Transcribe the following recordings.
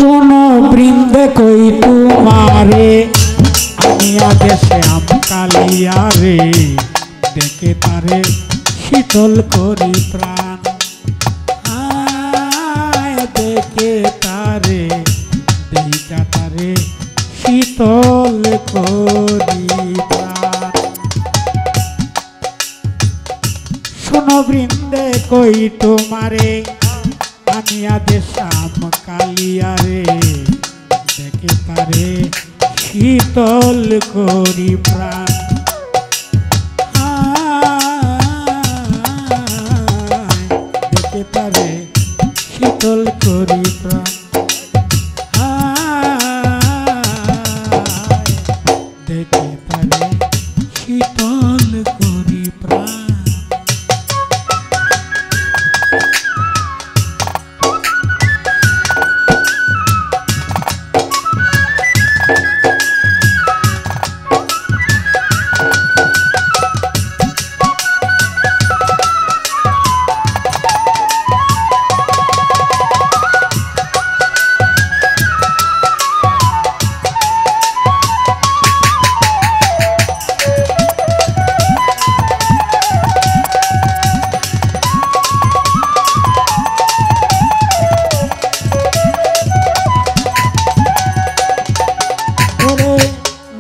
শোনো বৃন্দে কই তোমারে আমি আগে শ্যাম কালিয়া রে দেখে তারে শীতল করি প্রাণ দেখে তারে দেখা তারে শীতল করি প্রাণ। শোনো বৃন্দে কই তোমারে আমি আদে শ্যাম কালিয়া রে দেখে তারে শীতল করি প্রাণ দেখে তারে শীতল করি প্রাণ দেখে তারে শীতল করি প্রাণ।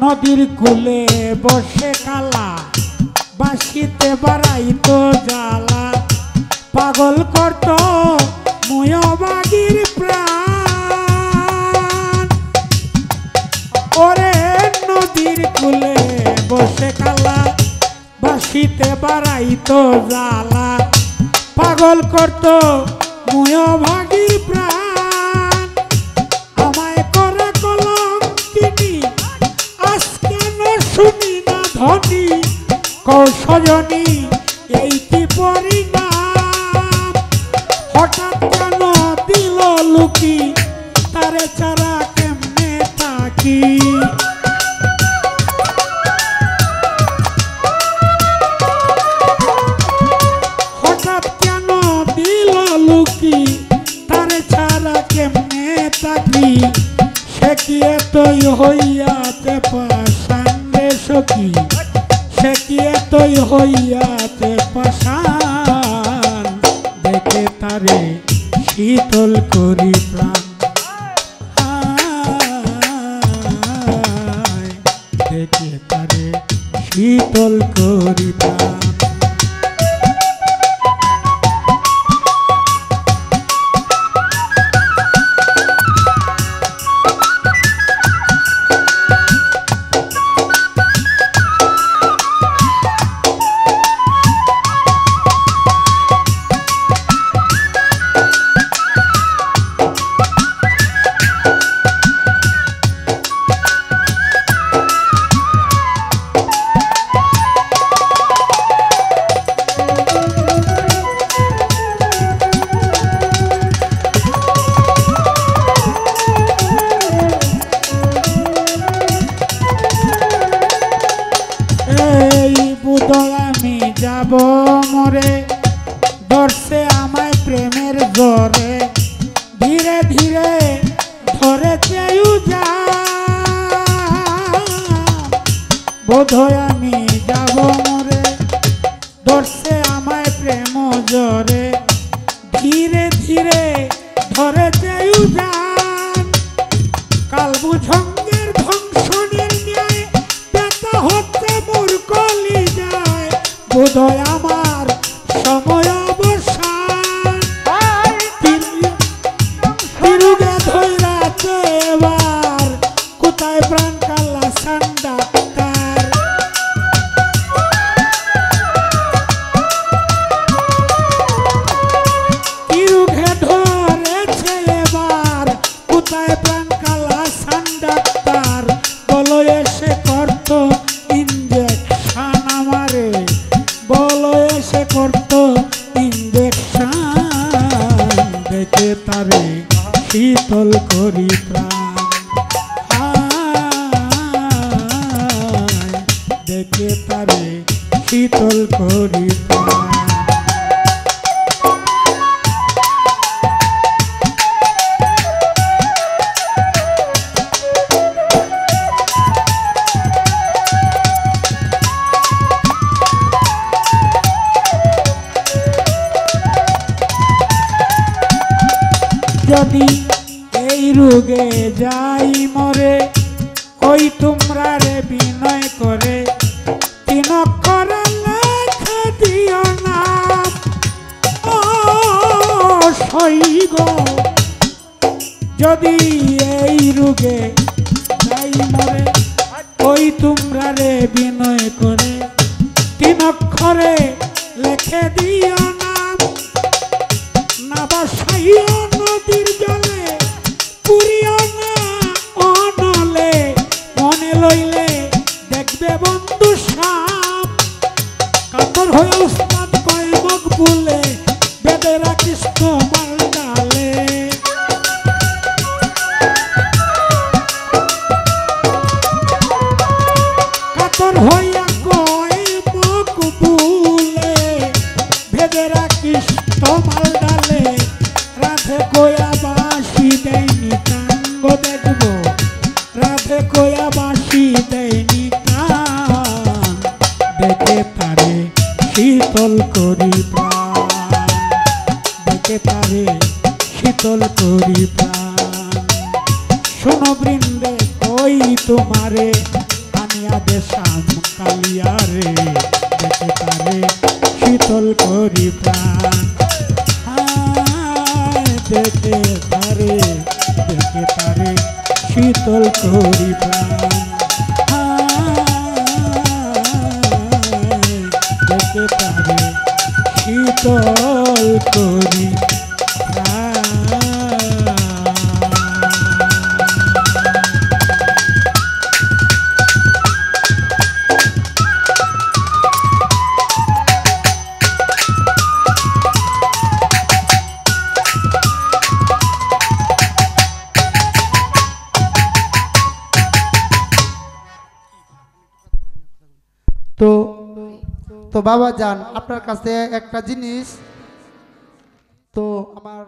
নদীর কূলে বসে কালা বাঁশিতে বাড়াইতো জ্বালা পাগল করত ময়বাগীর প্রাণ। ওরে নদীর কূলে বসে কালা বাঁশিতে বাড়াইতো জ্বালা পাগল করত ময়বাগীর প্রাণ। আমায় করে কলঙ্কিনী শুনি না ধনী কৌশজনী এই কি পরিণাম হঠাৎ কেন দিল লুকি তারে ছাড়া কেমনে থাকি। হঠাৎ কেন দিল লুকি তারে ছাড়া কেমনে থাকি সে কি এতই হইয়াতে পাশান সখী সে কি এতই হইয়াতে পাশান দেখে তারে শীতল করি প্রাণ দেখে তারে শীতল করি প্রাণ। আমি যাব মরে ধরছে আমায় প্রেমের জরে ধীরে ধীরে ধরে চেয়েও যা বোধহয় আমি যাব মরে ধরছে আমায় প্রেম জরে ধীরে ধীরে ধরে চেয়েও যান কাল বুঝঙ্গের ধ্বংসনের ন্যায় ব্যথা হচ্ছে মোর কলি যায় বোধহয় আমার সময় অবসান তিরুগে ধৈরাছে এবার কোথায় প্রাণ কাল্লা সান্ডা তারে শীতল করি প্রাণ দেখে তারে শীতল করি প্রাণ। যদি এই রোগে যাই মরে, ওই তোমরা রে বিনয় করে তিন অক্ষরে লেখে দিও নাম। ও সইগ যদি এই রোগে যাই মরে, ওই তোমরা রে বিনয় করে তিন অক্ষরে লেখে দিও নাম। না বাসাইও নদীর জলে, পুরিও না অনলে, মনে লইলে দেখবে বন্ধু সাপ। কাতর হয়ে উস্তাদ কয় মকবুলে, বেদে রাখিস তোমার ডালে। কাতর হইয়া কয় মকবুলে, বেদে রাখিস তোমার ডালে। রাধে কয়া বাঁশি দেয়নি টাঙ্গ দেখবো, রাধে কয়া বাঁশি দেয়নি টান। দেখে তারে শীতল করি প্রাণ, দেখে তারে শীতল করি প্রাণ। শোনো বৃন্দে কই তোমারে আনিয়া দেশাম কালিয়া রে, দেখে তারে শীতল করি প্রাণ। দেখে তারে, দেখে তারে শীতল করি প্রাণ। দেখে তারে শীতল করি প্রাণ। তো তো বাবা যান, আপনার কাছে একটা জিনিস, তো আমার